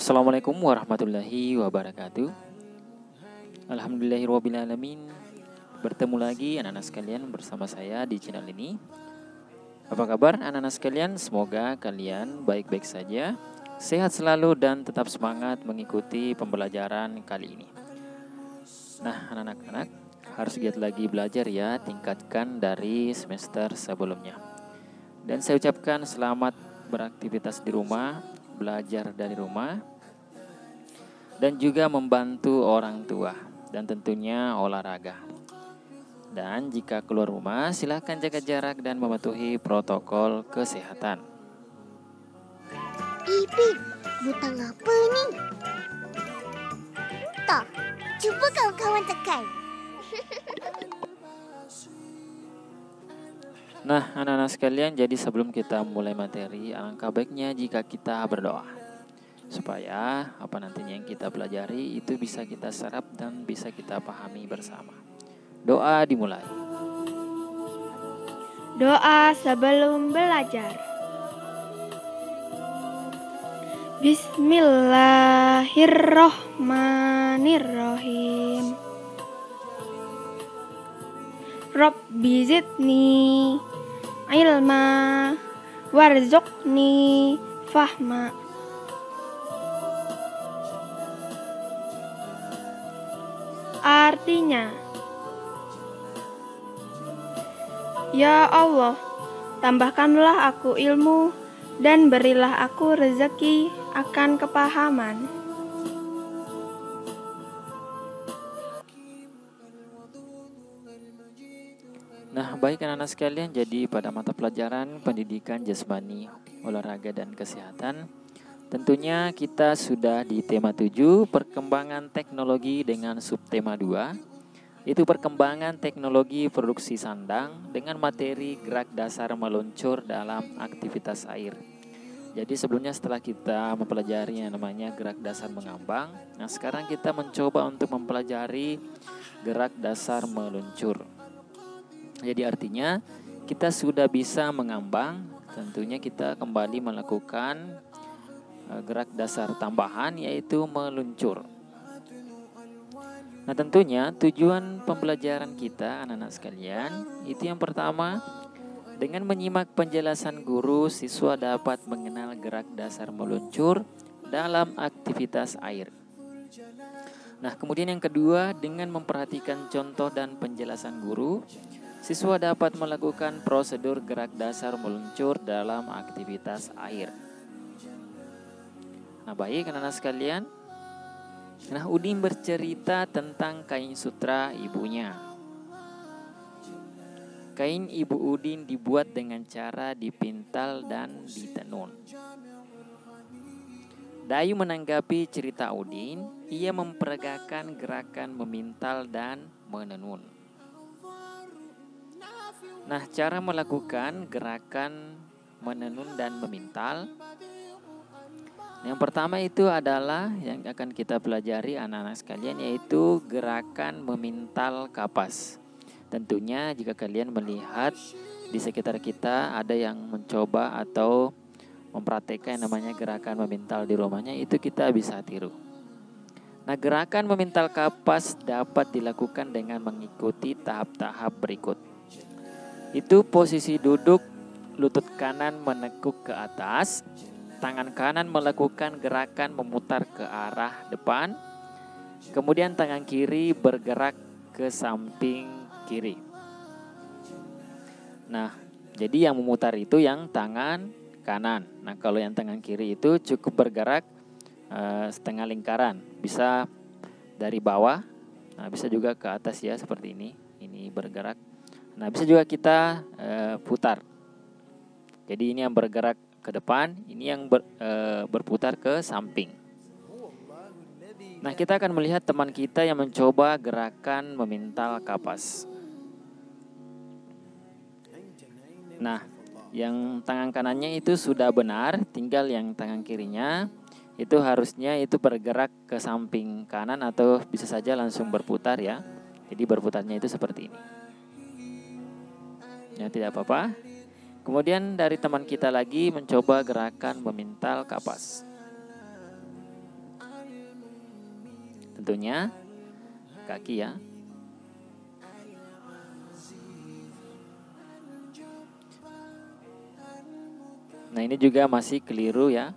Assalamualaikum warahmatullahi wabarakatuh. Alhamdulillahirrabbilalamin. Bertemu lagi anak-anak sekalian bersama saya di channel ini. Apa kabar anak-anak sekalian? Semoga kalian baik-baik saja, sehat selalu dan tetap semangat mengikuti pembelajaran kali ini. Nah anak-anak harus giat lagi belajar ya, tingkatkan dari semester sebelumnya. Dan saya ucapkan selamat beraktivitas di rumah, belajar dari rumah, dan juga membantu orang tua, dan tentunya olahraga. Dan jika keluar rumah, silahkan jaga jarak dan mematuhi protokol kesehatan. Ipin, butang apa ni? Tak, cuba kawan-kawan tekan. Nah, anak-anak sekalian, jadi sebelum kita mulai materi, alangkah baiknya jika kita berdoa, supaya apa nantinya yang kita pelajari itu bisa kita serap dan bisa kita pahami bersama. Doa dimulai. Doa sebelum belajar. Bismillahirrohmanirrohim. Rabbi zidni ilma warzuqni fahma. Artinya, ya Allah, tambahkanlah aku ilmu dan berilah aku rezeki akan kepahaman. Nah, baik anak-anak sekalian, jadi pada mata pelajaran pendidikan jasmani, olahraga dan kesehatan, tentunya kita sudah di tema 7, perkembangan teknologi dengan subtema 2, itu perkembangan teknologi produksi sandang dengan materi gerak dasar meluncur dalam aktivitas air. Jadi sebelumnya setelah kita mempelajari yang namanya gerak dasar mengambang, nah sekarang kita mencoba untuk mempelajari gerak dasar meluncur. Jadi artinya kita sudah bisa mengambang, tentunya kita kembali melakukan gerak dasar tambahan yaitu meluncur. Nah tentunya tujuan pembelajaran kita anak-anak sekalian itu yang pertama, dengan menyimak penjelasan guru, siswa dapat mengenal gerak dasar meluncur dalam aktivitas air. Nah kemudian yang kedua, dengan memperhatikan contoh dan penjelasan guru, siswa dapat melakukan prosedur gerak dasar meluncur dalam aktivitas air. Nah baik anak-anak sekalian, nah Udin bercerita tentang kain sutra ibunya. Kain ibu Udin dibuat dengan cara dipintal dan ditenun. Dayu menanggapi cerita Udin, ia memperagakan gerakan memintal dan menenun. Nah, cara melakukan gerakan menenun dan memintal, yang pertama itu adalah yang akan kita pelajari anak-anak sekalian, yaitu gerakan memintal kapas. Tentunya jika kalian melihat di sekitar kita ada yang mencoba atau mempraktekkan yang namanya gerakan memintal di rumahnya, itu kita bisa tiru. Nah, gerakan memintal kapas dapat dilakukan dengan mengikuti tahap-tahap berikut. Itu posisi duduk, lutut kanan menekuk ke atas, tangan kanan melakukan gerakan memutar ke arah depan, kemudian tangan kiri bergerak ke samping kiri. Nah, jadi yang memutar itu yang tangan kanan. Nah, kalau yang tangan kiri itu cukup bergerak setengah lingkaran, bisa dari bawah, nah bisa juga ke atas ya seperti ini. Ini bergerak. Nah, bisa juga kita putar. Jadi ini yang bergerak ke depan, ini yang berputar ke samping. Nah, kita akan melihat teman kita yang mencoba gerakan memintal kapas. Nah, yang tangan kanannya itu sudah benar, tinggal yang tangan kirinya itu harusnya itu bergerak ke samping kanan atau bisa saja langsung berputar ya. Jadi berputarnya itu seperti ini. Ya, tidak apa-apa. Kemudian dari teman kita lagi mencoba gerakan memintal kapas. tentunya kaki ya. Nah, ini juga masih keliru ya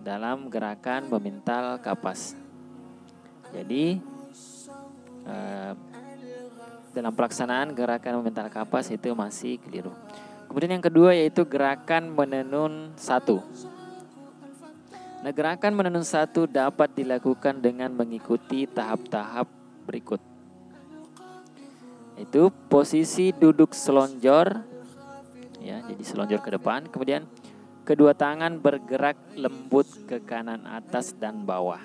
dalam gerakan memintal kapas. Jadi dalam pelaksanaan gerakan memintal kapas itu masih keliru. Kemudian yang kedua yaitu gerakan menenun satu. Nah, gerakan menenun satu dapat dilakukan dengan mengikuti tahap-tahap berikut. Itu posisi duduk selonjor, ya, jadi selonjor ke depan. Kemudian kedua tangan bergerak lembut ke kanan, atas, dan bawah.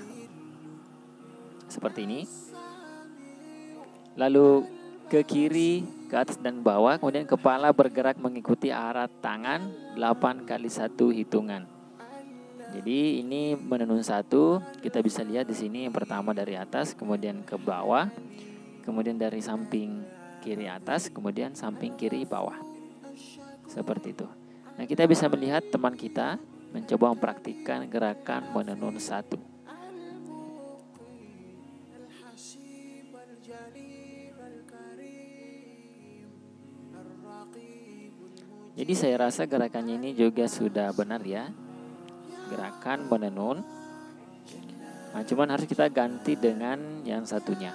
Seperti ini. Lalu ke kiri, ke atas dan bawah, kemudian kepala bergerak mengikuti arah tangan 8 kali 1 hitungan. Jadi ini menenun satu, kita bisa lihat di sini yang pertama dari atas, kemudian ke bawah, kemudian dari samping kiri atas, kemudian samping kiri bawah. Seperti itu. Nah, kita bisa melihat teman kita mencoba mempraktikkan gerakan menenun satu. Jadi saya rasa gerakannya ini juga sudah benar ya, gerakan menenun. Nah, cuman harus kita ganti dengan yang satunya,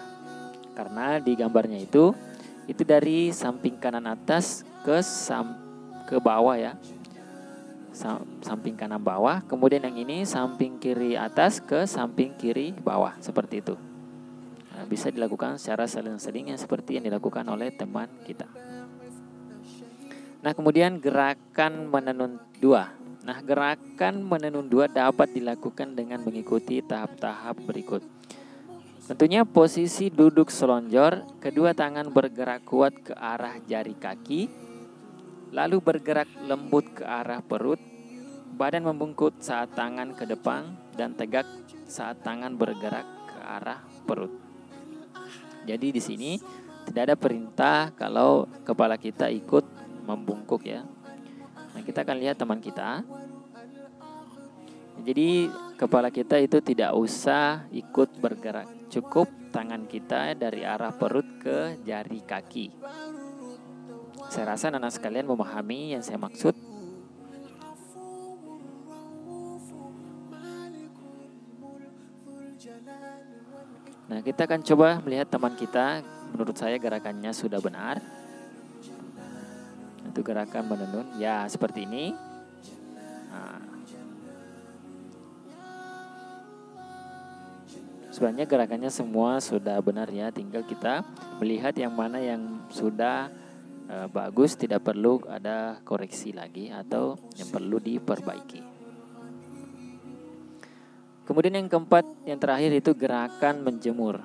karena di gambarnya itu dari samping kanan atas ke bawah ya, samping kanan bawah. Kemudian yang ini samping kiri atas ke samping kiri bawah, seperti itu. Nah, bisa dilakukan secara seling-seling seperti yang dilakukan oleh teman kita. Nah, kemudian gerakan menenun 2. Nah, gerakan menenun 2 dapat dilakukan dengan mengikuti tahap-tahap berikut. Tentunya posisi duduk selonjor, kedua tangan bergerak kuat ke arah jari kaki, lalu bergerak lembut ke arah perut, badan membungkuk saat tangan ke depan, dan tegak saat tangan bergerak ke arah perut. Jadi di sini tidak ada perintah kalau kepala kita ikut membungkuk ya. Nah, kita akan lihat teman kita. Jadi kepala kita itu tidak usah ikut bergerak. Cukup tangan kita dari arah perut ke jari kaki. Saya rasa anak-anak sekalian memahami yang saya maksud. Nah, kita akan coba melihat teman kita. Menurut saya gerakannya sudah benar. Itu gerakan menenun, ya seperti ini. Nah, sebenarnya gerakannya semua sudah benar ya, tinggal kita melihat yang mana yang sudah bagus, tidak perlu ada koreksi lagi atau yang perlu diperbaiki. Kemudian yang keempat, yang terakhir itu gerakan menjemur.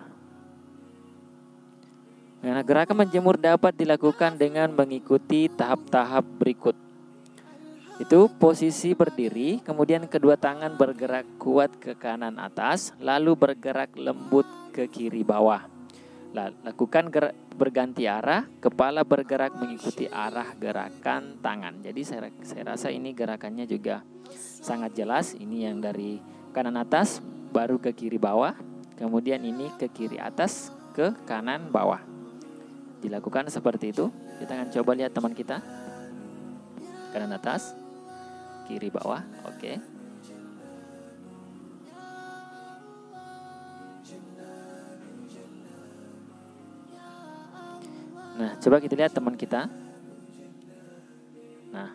Nah, gerakan menjemur dapat dilakukan dengan mengikuti tahap-tahap berikut. Itu posisi berdiri, kemudian kedua tangan bergerak kuat ke kanan atas, lalu bergerak lembut ke kiri bawah. Lakukan berganti arah, kepala bergerak mengikuti arah gerakan tangan. Jadi saya rasa ini gerakannya juga sangat jelas. Ini yang dari kanan atas baru ke kiri bawah, kemudian ini ke kiri atas ke kanan bawah. Dilakukan seperti itu. Kita akan coba lihat teman kita. Kanan atas, kiri bawah. Oke. Nah, coba kita lihat teman kita. Nah,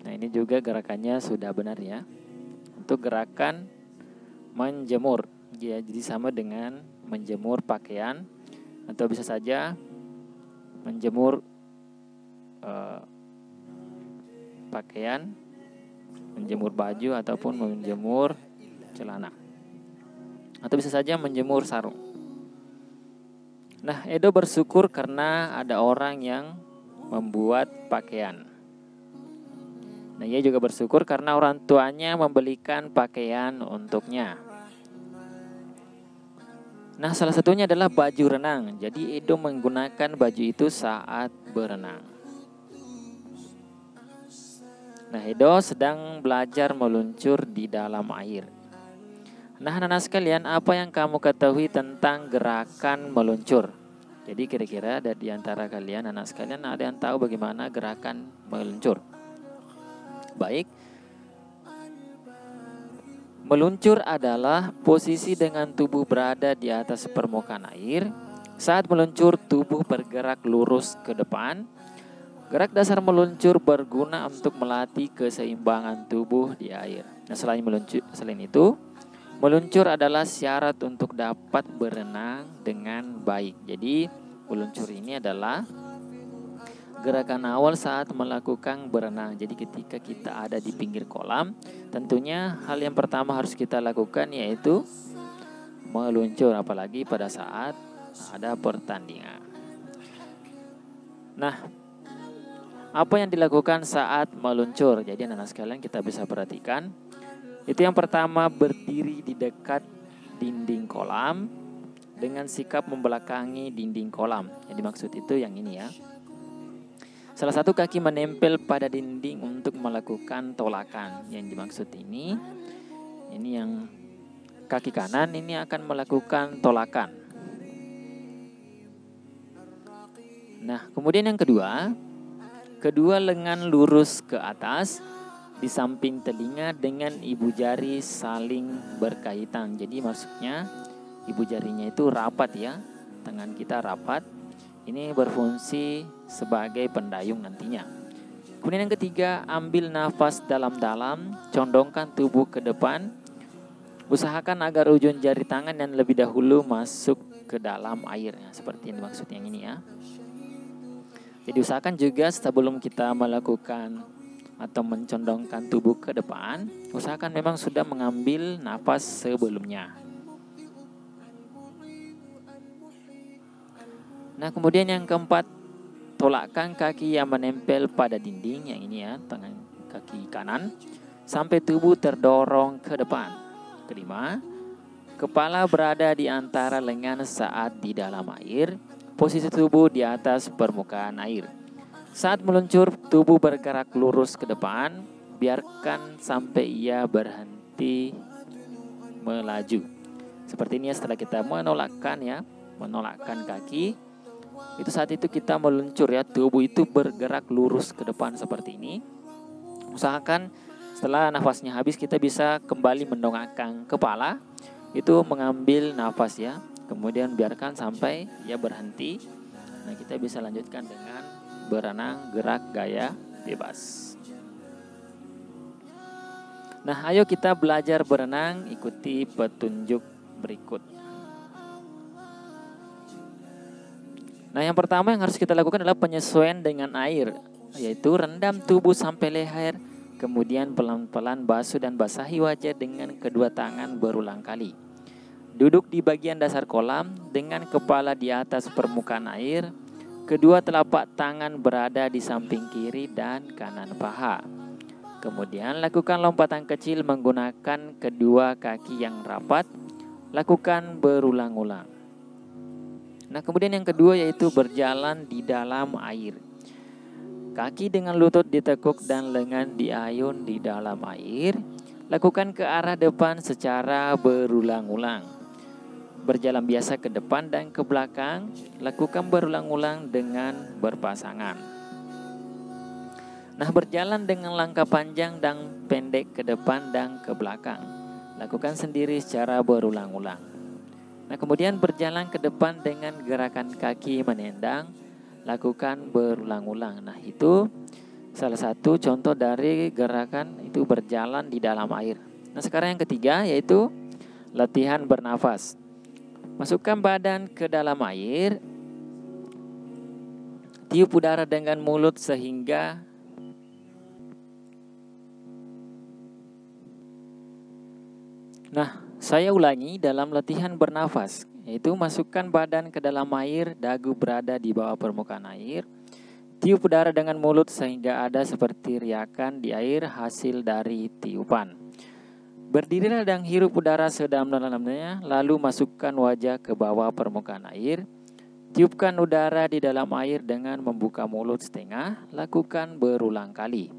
ini juga gerakannya sudah benar ya. Untuk gerakan menjemur, ya, jadi sama dengan menjemur pakaian, atau bisa saja menjemur pakaian, menjemur baju, ataupun menjemur celana, atau bisa saja menjemur sarung. Nah, Edo bersyukur karena ada orang yang membuat pakaian. Nah, ia juga bersyukur karena orang tuanya membelikan pakaian untuknya. Nah, salah satunya adalah baju renang. Jadi Edo menggunakan baju itu saat berenang. Nah, Edo sedang belajar meluncur di dalam air. Nah, anak-anak sekalian, apa yang kamu ketahui tentang gerakan meluncur? Jadi kira-kira di antara kalian, anak sekalian, ada yang tahu bagaimana gerakan meluncur? Baik. Meluncur adalah posisi dengan tubuh berada di atas permukaan air. Saat meluncur, tubuh bergerak lurus ke depan. Gerak dasar meluncur berguna untuk melatih keseimbangan tubuh di air. Nah, selain itu, meluncur adalah syarat untuk dapat berenang dengan baik. Jadi, meluncur ini adalah gerakan awal saat melakukan berenang. Jadi, ketika kita ada di pinggir kolam, tentunya hal yang pertama harus kita lakukan yaitu meluncur, apalagi pada saat ada pertandingan. Nah, apa yang dilakukan saat meluncur? Jadi anak-anak sekalian, kita bisa perhatikan. Itu yang pertama, berdiri di dekat dinding kolam dengan sikap membelakangi dinding kolam. Jadi maksud itu yang ini ya. Salah satu kaki menempel pada dinding untuk melakukan tolakan. Yang dimaksud ini yang kaki kanan ini akan melakukan tolakan. Nah, kemudian yang kedua lengan lurus ke atas di samping telinga dengan ibu jari saling berkaitan. Jadi maksudnya ibu jarinya itu rapat ya, tangan kita rapat. Ini berfungsi sebagai pendayung nantinya. Kemudian yang ketiga, ambil nafas dalam-dalam, condongkan tubuh ke depan. Usahakan agar ujung jari tangan yang lebih dahulu masuk ke dalam airnya, seperti yang dimaksud yang ini ya. Jadi usahakan juga sebelum kita melakukan atau mencondongkan tubuh ke depan, usahakan memang sudah mengambil nafas sebelumnya. Nah, kemudian yang keempat, tolakkan kaki yang menempel pada dinding, yang ini ya, tangan kaki kanan, sampai tubuh terdorong ke depan. Kelima, kepala berada di antara lengan saat di dalam air. Posisi tubuh di atas permukaan air. Saat meluncur, tubuh bergerak lurus ke depan. Biarkan sampai ia berhenti melaju. Seperti ini ya, setelah kita menolakkan kaki. Itu saat itu kita meluncur ya, tubuh itu bergerak lurus ke depan seperti ini. Usahakan setelah nafasnya habis kita bisa kembali mendongakkan kepala. Itu mengambil nafas ya. Kemudian biarkan sampai ia berhenti. Nah, kita bisa lanjutkan dengan berenang gerak gaya bebas. Nah, ayo kita belajar berenang, ikuti petunjuk berikut. Nah, yang pertama yang harus kita lakukan adalah penyesuaian dengan air, yaitu rendam tubuh sampai leher, kemudian pelan-pelan basuh dan basahi wajah dengan kedua tangan berulang kali. Duduk di bagian dasar kolam dengan kepala di atas permukaan air. Kedua telapak tangan berada di samping kiri dan kanan paha. Kemudian lakukan lompatan kecil menggunakan kedua kaki yang rapat. Lakukan berulang-ulang. Nah, kemudian yang kedua yaitu berjalan di dalam air. Kaki dengan lutut ditekuk dan lengan diayun di dalam air. Lakukan ke arah depan secara berulang-ulang. Berjalan biasa ke depan dan ke belakang, lakukan berulang-ulang dengan berpasangan. Nah, berjalan dengan langkah panjang dan pendek ke depan dan ke belakang, lakukan sendiri secara berulang-ulang. Nah, kemudian berjalan ke depan dengan gerakan kaki menendang, lakukan berulang-ulang. Nah, itu salah satu contoh dari gerakan itu berjalan di dalam air. Nah, sekarang yang ketiga yaitu latihan bernafas. Masukkan badan ke dalam air. Tiup udara dengan mulut sehingga saya ulangi dalam latihan bernafas, yaitu masukkan badan ke dalam air, dagu berada di bawah permukaan air. Tiup udara dengan mulut sehingga ada seperti riakan di air hasil dari tiupan. Berdirilah dan hirup udara sedalam-dalamnya, lalu masukkan wajah ke bawah permukaan air. Tiupkan udara di dalam air dengan membuka mulut setengah, lakukan berulang kali.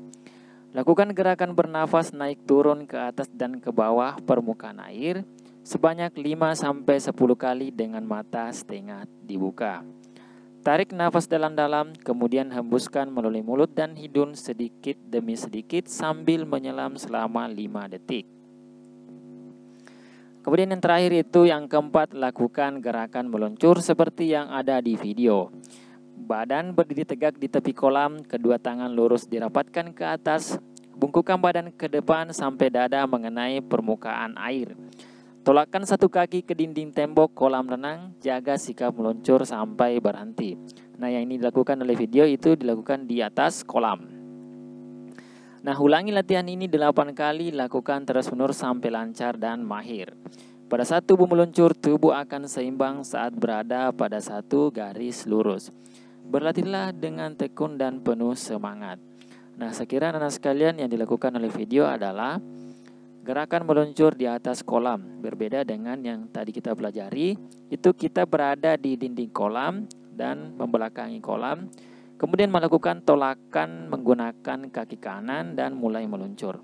Lakukan gerakan bernafas naik turun ke atas dan ke bawah permukaan air sebanyak 5-10 kali dengan mata setengah dibuka. Tarik nafas dalam-dalam, kemudian hembuskan melalui mulut dan hidung sedikit demi sedikit sambil menyelam selama 5 detik. Kemudian yang terakhir itu yang keempat, lakukan gerakan meluncur seperti yang ada di video. Badan berdiri tegak di tepi kolam, kedua tangan lurus dirapatkan ke atas, bungkukkan badan ke depan sampai dada mengenai permukaan air. Tolakkan satu kaki ke dinding tembok kolam renang, jaga sikap meluncur sampai berhenti. Nah, yang ini dilakukan oleh video itu dilakukan di atas kolam. Nah, ulangi latihan ini 8 kali, lakukan terus-menerus sampai lancar dan mahir. Pada saat tubuh meluncur, tubuh akan seimbang saat berada pada satu garis lurus. Berlatihlah dengan tekun dan penuh semangat. Nah, sekiranya anak sekalian yang dilakukan oleh video adalah gerakan meluncur di atas kolam. Berbeda dengan yang tadi kita pelajari, itu kita berada di dinding kolam dan membelakangi kolam, kemudian melakukan tolakan menggunakan kaki kanan dan mulai meluncur.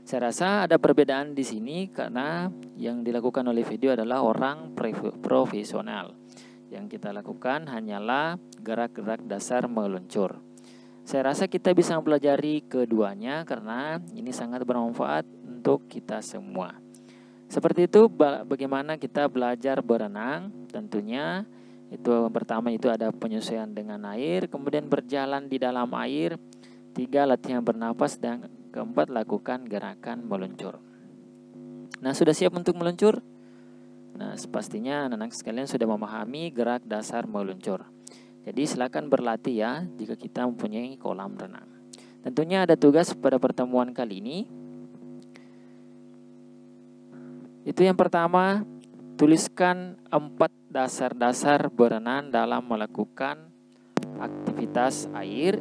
Saya rasa ada perbedaan di sini karena yang dilakukan oleh video adalah orang profesional. Yang kita lakukan hanyalah gerak-gerak dasar meluncur. Saya rasa kita bisa mempelajari keduanya karena ini sangat bermanfaat untuk kita semua. Seperti itu bagaimana kita belajar berenang. Tentunya itu pertama itu ada penyesuaian dengan air, kemudian berjalan di dalam air, 3 latihan bernapas, dan keempat lakukan gerakan meluncur. Nah, sudah siap untuk meluncur? Nah, pastinya anak-anak sekalian sudah memahami gerak dasar meluncur. Jadi silakan berlatih ya jika kita mempunyai kolam renang. Tentunya ada tugas pada pertemuan kali ini. Itu yang pertama, tuliskan 4 dasar-dasar berenang dalam melakukan aktivitas air.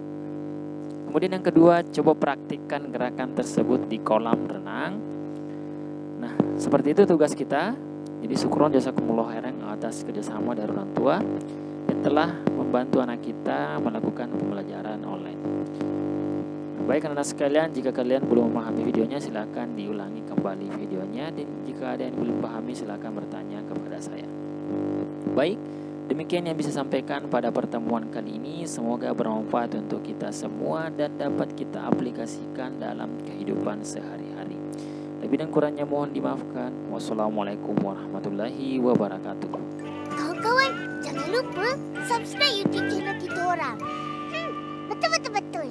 Kemudian yang kedua, coba praktikkan gerakan tersebut di kolam renang. Nah, seperti itu tugas kita. Jadi syukron jazakumullah khairan atas kerjasama dari orang tua yang telah membantu anak kita melakukan pembelajaran online. Baik anak-anak sekalian, jika kalian belum memahami videonya silakan diulangi kembali videonya, dan jika ada yang belum pahami silakan bertanya kepada saya. Baik, demikian yang bisa sampaikan pada pertemuan kali ini. Semoga bermanfaat untuk kita semua dan dapat kita aplikasikan dalam kehidupan sehari-hari. Lebih dan kurangnya mohon dimaafkan. Wassalamualaikum warahmatullahi wabarakatuh. Kawan-kawan, jangan lupa subscribe YouTube channel kita orang. Betul-betul.